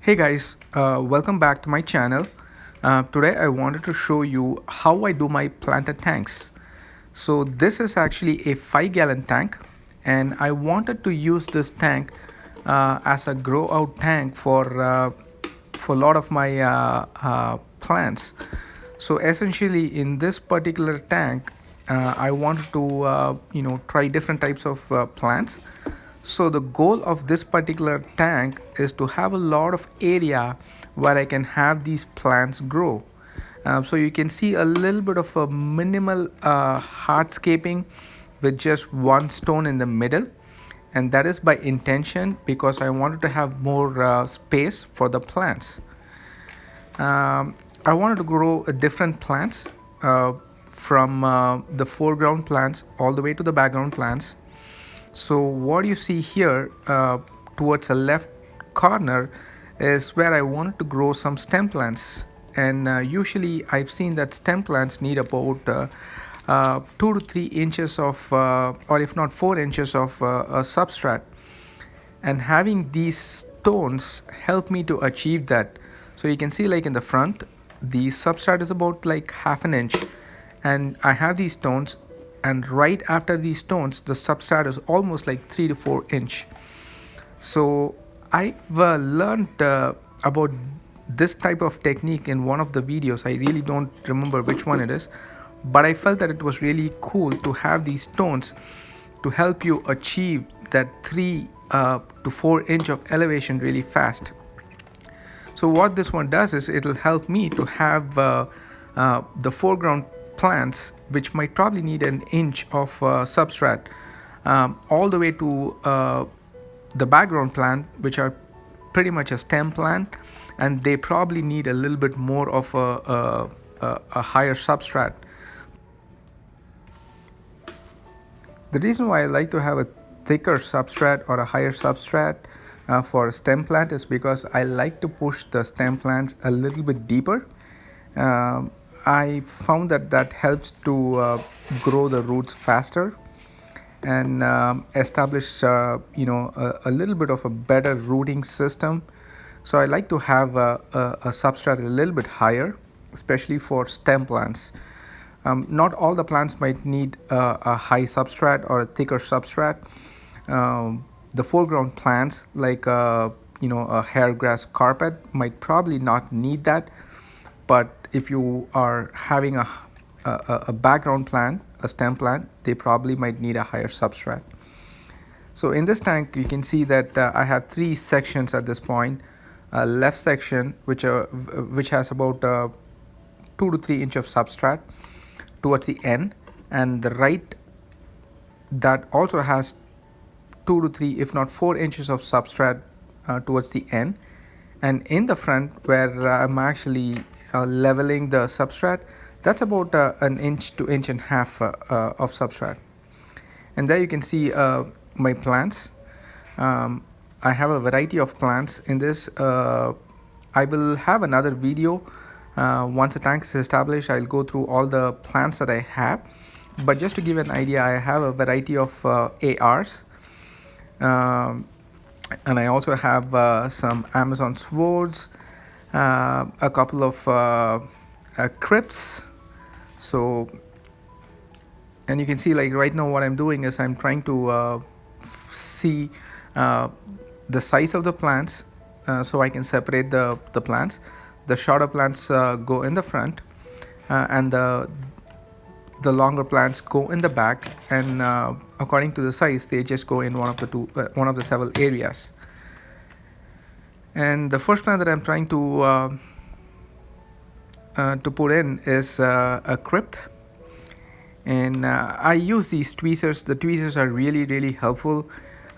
Hey guys, welcome back to my channel. Today I wanted to show you how I do my planted tanks. So this is actually a 5-gallon tank, and I wanted to use this tank as a grow out tank for a lot of my plants. So essentially in this particular tank, I wanted to try different types of plants. So the goal of this particular tank is to have a lot of area where I can have these plants grow. So you can see a little bit of a minimal hardscaping with just one stone in the middle, and that is by intention because I wanted to have more space for the plants. I wanted to grow different plants from the foreground plants all the way to the background plants. So what you see here towards the left corner is where I wanted to grow some stem plants, and usually I've seen that stem plants need about 2 to 3 inches of or if not 4 inches of a substrate, and having these stones help me to achieve that. So you can see, like in the front, the substrate is about like half an inch, and I have these stones, and right after these stones the substrate is almost like 3 to 4 inch. So I've learned about this type of technique in one of the videos. I really don't remember which one it is, but I felt that it was really cool to have these stones to help you achieve that 3 to 4 inch of elevation really fast. So what this one does is it'll help me to have the foreground plants, which might probably need an inch of substrate, all the way to the background plant, which are pretty much a stem plant, and they probably need a little bit more of a higher substrate. The reason why I like to have a thicker substrate or a higher substrate for a stem plant is because I like to push the stem plants a little bit deeper. I found that helps to grow the roots faster and establish a little bit of a better rooting system. So I like to have a substrate a little bit higher, especially for stem plants. Not all the plants might need a high substrate or a thicker substrate. The foreground plants, like a hair grass carpet, might probably not need that. But if you are having a background plant, a stem plant, they probably might need a higher substrate. So in this tank, you can see that I have 3 sections at this point. Left section, which has about 2 to 3 inch of substrate towards the end, and the right that also has 2 to 3 if not 4 inches of substrate towards the end, and in the front where I'm actually leveling the substrate, that's about an inch to inch and a half of substrate. And there you can see my plants. I have a variety of plants in this. I will have another video. Once the tank is established, I'll go through all the plants that I have. But just to give an idea, I have a variety of ARs. And I also have some Amazon swords, a couple of crypts. So, and you can see, like right now what I'm doing is I'm trying to see the size of the plants, so I can separate the plants. The shorter plants go in the front, and the longer plants go in the back, and according to the size they just go in one of the several areas. And the first plant that I'm trying to put in is a crypt, and I use these tweezers. The tweezers are really helpful.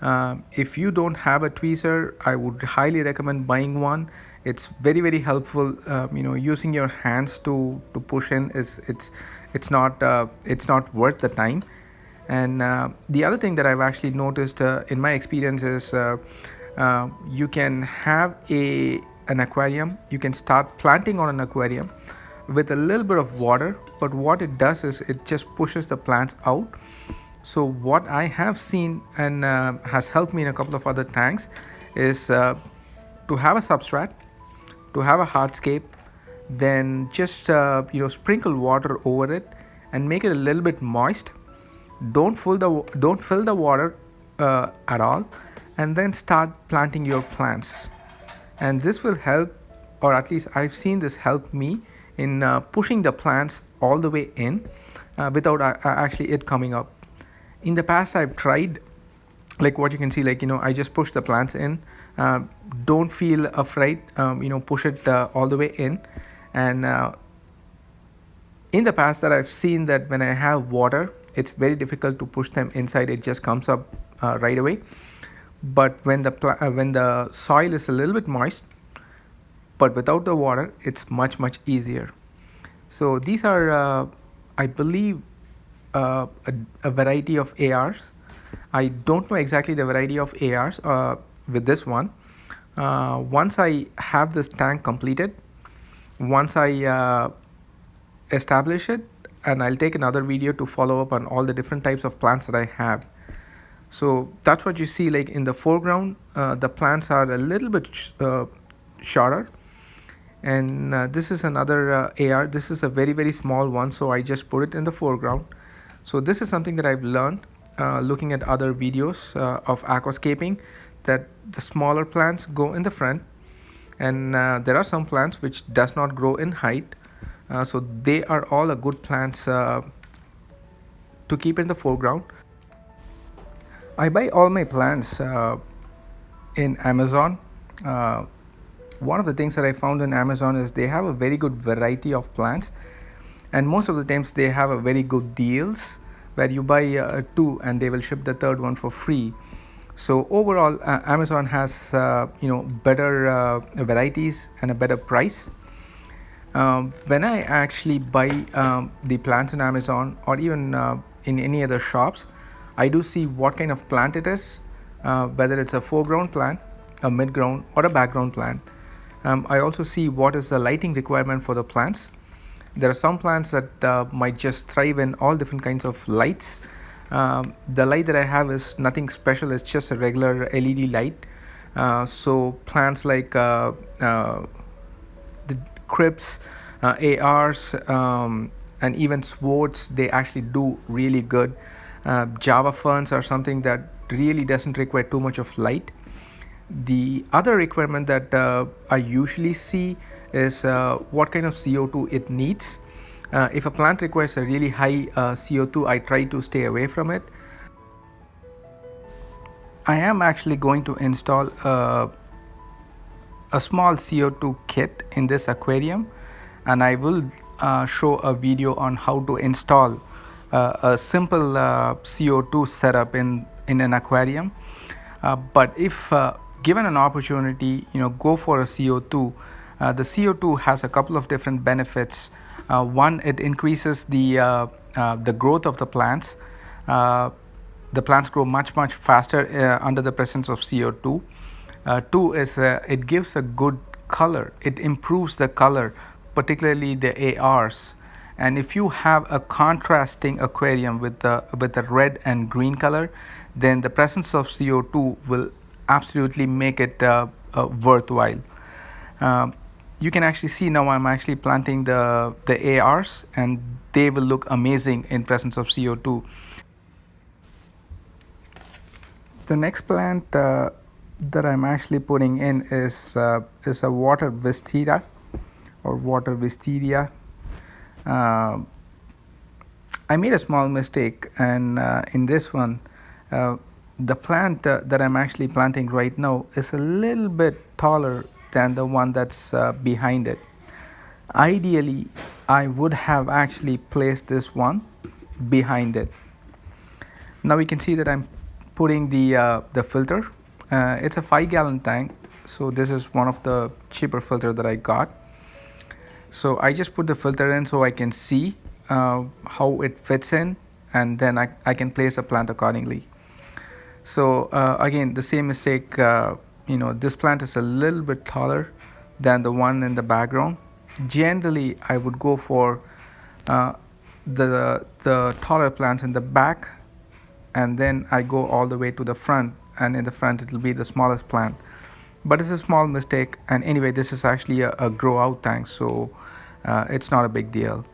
If you don't have a tweezer, I would highly recommend buying one. It's very helpful. Using your hands to push in it's not worth the time. And the other thing that I've actually noticed in my experience is you can have an aquarium. You can start planting on an aquarium with a little bit of water, but what it does is it just pushes the plants out. So what I have seen and has helped me in a couple of other tanks is to have a substrate, to have a hardscape, then just sprinkle water over it and make it a little bit moist. Don't fill the water at all, and then start planting your plants. And this will help, or at least I've seen this help me in pushing the plants all the way in without actually it coming up. In the past I've tried, like what you can see, I just push the plants in. Don't feel afraid, push it all the way in. And in the past that I've seen that when I have water, it's very difficult to push them inside. It just comes up right away. But when the soil is a little bit moist, but without the water, it's much easier. So these are, I believe, a variety of ARs. I don't know exactly the variety of ARs with this one. Once I have this tank completed, once I establish it, and I'll take another video to follow up on all the different types of plants that I have. So that's what you see, like in the foreground, the plants are a little bit shorter. And this is another AR. This is a very small one, so I just put it in the foreground. So this is something that I've learned looking at other videos of aquascaping, that the smaller plants go in the front, and there are some plants which does not grow in height, so they are all a good plants to keep in the foreground. I buy all my plants in Amazon. One of the things that I found in Amazon is they have a very good variety of plants, and most of the times they have a very good deals where you buy two and they will ship the third one for free. So overall, Amazon has better varieties and a better price. When I actually buy the plants in Amazon, or even in any other shops, I do see what kind of plant it is, whether it's a foreground plant, a midground, or a background plant. I also see what is the lighting requirement for the plants. There are some plants that might just thrive in all different kinds of lights. The light that I have is nothing special, it's just a regular LED light. So plants like the crypts, ARs, and even swords, they actually do really good. Java ferns are something that really doesn't require too much of light. The other requirement that I usually see is what kind of CO2 it needs. If a plant requires a really high CO2, I try to stay away from it. I am actually going to install a small CO2 kit in this aquarium, and I will show a video on how to install a simple CO2 setup in an aquarium. But if given an opportunity, go for a CO2. The CO2 has a couple of different benefits. One, it increases the growth of the plants. The plants grow much faster under the presence of CO2. Two is it gives a good color. It improves the color, particularly the ARs. And if you have a contrasting aquarium with the red and green color, then the presence of CO2 will absolutely make it worthwhile. You can actually see now I'm actually planting the ARs, and they will look amazing in presence of CO2. The next plant that I'm actually putting in is a water wisteria or water wisteria. I made a small mistake, and in this one, the plant that I'm actually planting right now is a little bit taller than the one that's behind it. Ideally, I would have actually placed this one behind it. Now we can see that I'm putting the filter. It's a 5-gallon tank, so this is one of the cheaper filter that I got. So I just put the filter in so I can see how it fits in, and then I can place a plant accordingly. So again, the same mistake, this plant is a little bit taller than the one in the background. Generally, I would go for the taller plants in the back, and then I go all the way to the front, and in the front it will be the smallest plant. but it's a small mistake. And anyway, this is actually a grow out tank, so it's not a big deal.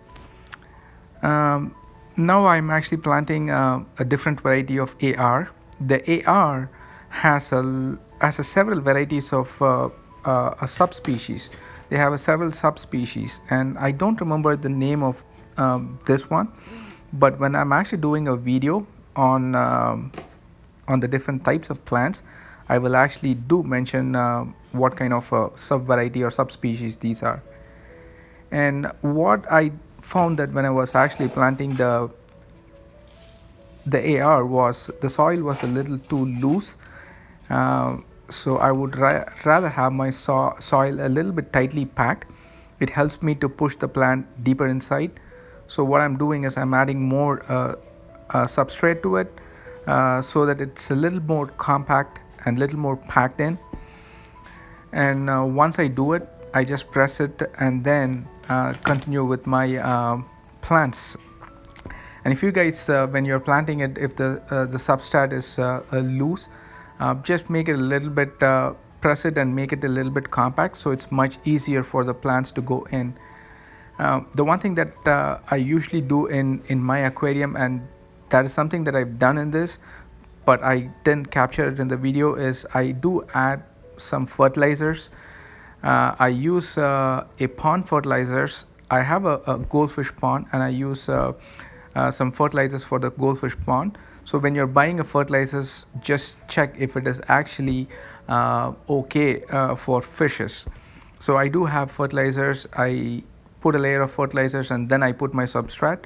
um, Now I'm actually planting a different variety of AR. The AR has a several varieties of a subspecies. They have a several subspecies, and I don't remember the name of this one. But when I'm actually doing a video on the different types of plants, I will actually do mention what kind of sub variety or subspecies these are. And what I found that when I was actually planting the AR was the soil was a little too loose. So I would rather have my soil a little bit tightly packed. It helps me to push the plant deeper inside. So what I'm doing is I'm adding more substrate to it, so that it's a little more compact and a little more packed in. And once I do it, I just press it and then continue with my plants. And if you guys, when you're planting it, if the substrate is loose, just make it a little bit, press it and make it a little bit compact, so it's much easier for the plants to go in. The one thing that I usually do in my aquarium, and that is something that I've done in this, but I didn't capture it in the video, is I do add some fertilizers. I use a pond fertilizers. I have a goldfish pond, and I use some fertilizers for the goldfish pond. So when you're buying a fertilizers, just check if it is actually okay for fishes. So I do have fertilizers. I put a layer of fertilizers and then I put my substrate.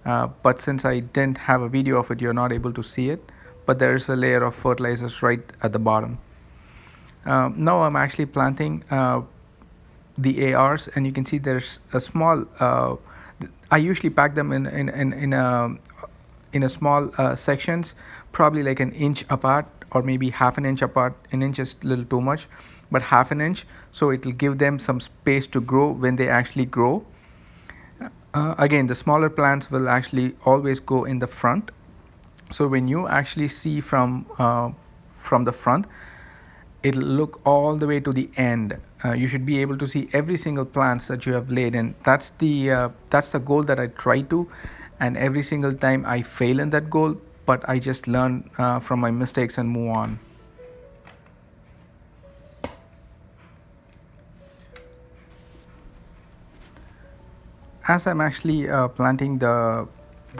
But since I didn't have a video of it, you're not able to see it. But there is a layer of fertilizers right at the bottom. Now I'm actually planting the ARs, and you can see there's a small. I usually pack them in a small sections, probably like an inch apart or maybe half an inch apart. An inch is a little too much, but half an inch, so it will give them some space to grow when they actually grow. Again, the smaller plants will actually always go in the front. So when you actually see from the front, it'll look all the way to the end. You should be able to see every single plants that you have laid in. That's the goal that I try to, and every single time I fail in that goal, but I just learn from my mistakes and move on. As I'm actually planting the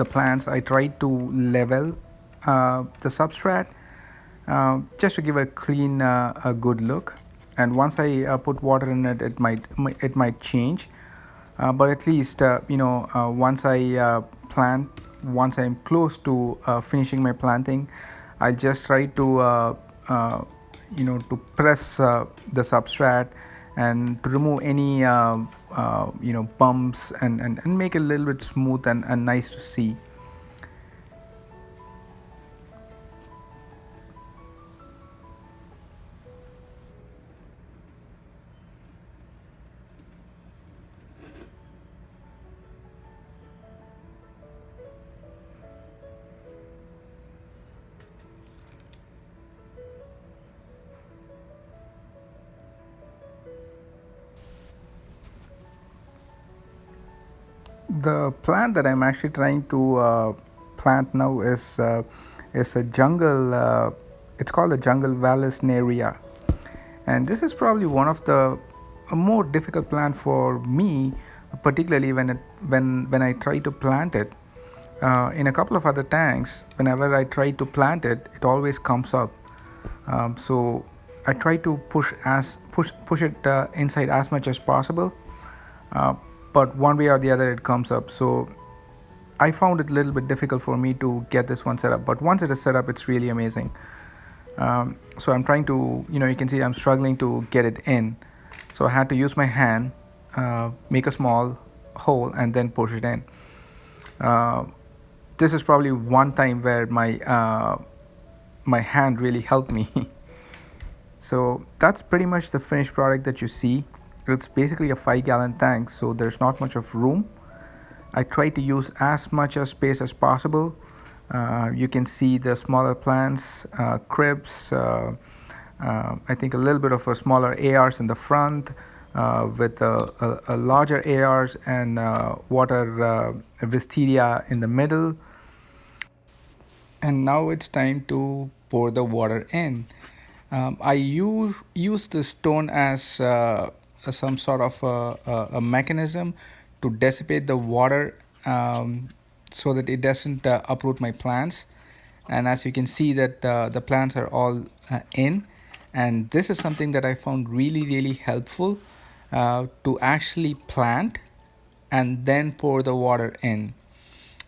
plants, I try to level the substrate, just to give a clean, a good look. And once I put water in it, it might change. But at least once I plant, once I'm close to finishing my planting, I just try to to press the substrate and to remove any bumps and make it a little bit smooth and nice to see. The plant that I'm actually trying to plant now is a jungle. It's called a jungle vallisneria, and this is probably one of the a more difficult plant for me, particularly when I try to plant it. In a couple of other tanks, whenever I try to plant it, it always comes up. So I try to push it inside as much as possible. But one way or the other it comes up, so I found it a little bit difficult for me to get this one set up, but once it is set up, it's really amazing. So I'm trying to, you can see I'm struggling to get it in, so I had to use my hand, make a small hole and then push it in. This is probably one time where my hand really helped me. So that's pretty much the finished product that you see. It's basically a 5-gallon tank, so there's not much of room. I try to use as much of space as possible. You can see the smaller plants, cribs, I think a little bit of a smaller ARs in the front with a larger ARs and water wisteria in the middle. And now it's time to pour the water in. I use the stone as some sort of a mechanism to dissipate the water so that it doesn't uproot my plants. And as you can see that the plants are all in, and this is something that I found really helpful to actually plant and then pour the water in.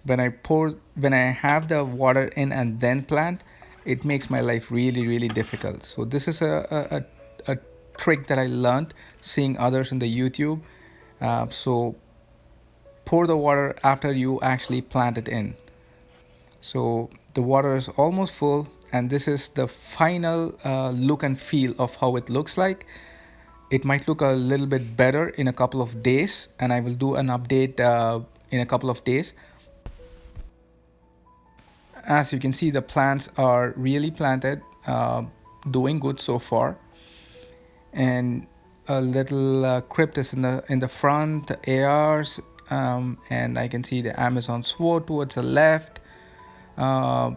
When I have the water in and then plant, it makes my life really difficult. So this is a trick that I learned seeing others in the YouTube. So pour the water after you actually plant it in. So the water is almost full, and this is the final look and feel of how it looks like. It might look a little bit better in a couple of days, and I will do an update in a couple of days. As you can see, the plants are really planted, doing good so far. And a little crypt is in the front, the ARs, and I can see the Amazon sword towards the left. Uh,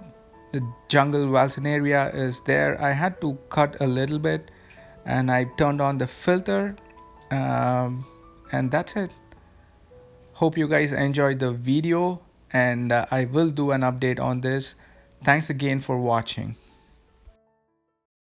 the jungle Valsinaria is there. I had to cut a little bit, and I turned on the filter, and that's it. Hope you guys enjoyed the video, and I will do an update on this. Thanks again for watching.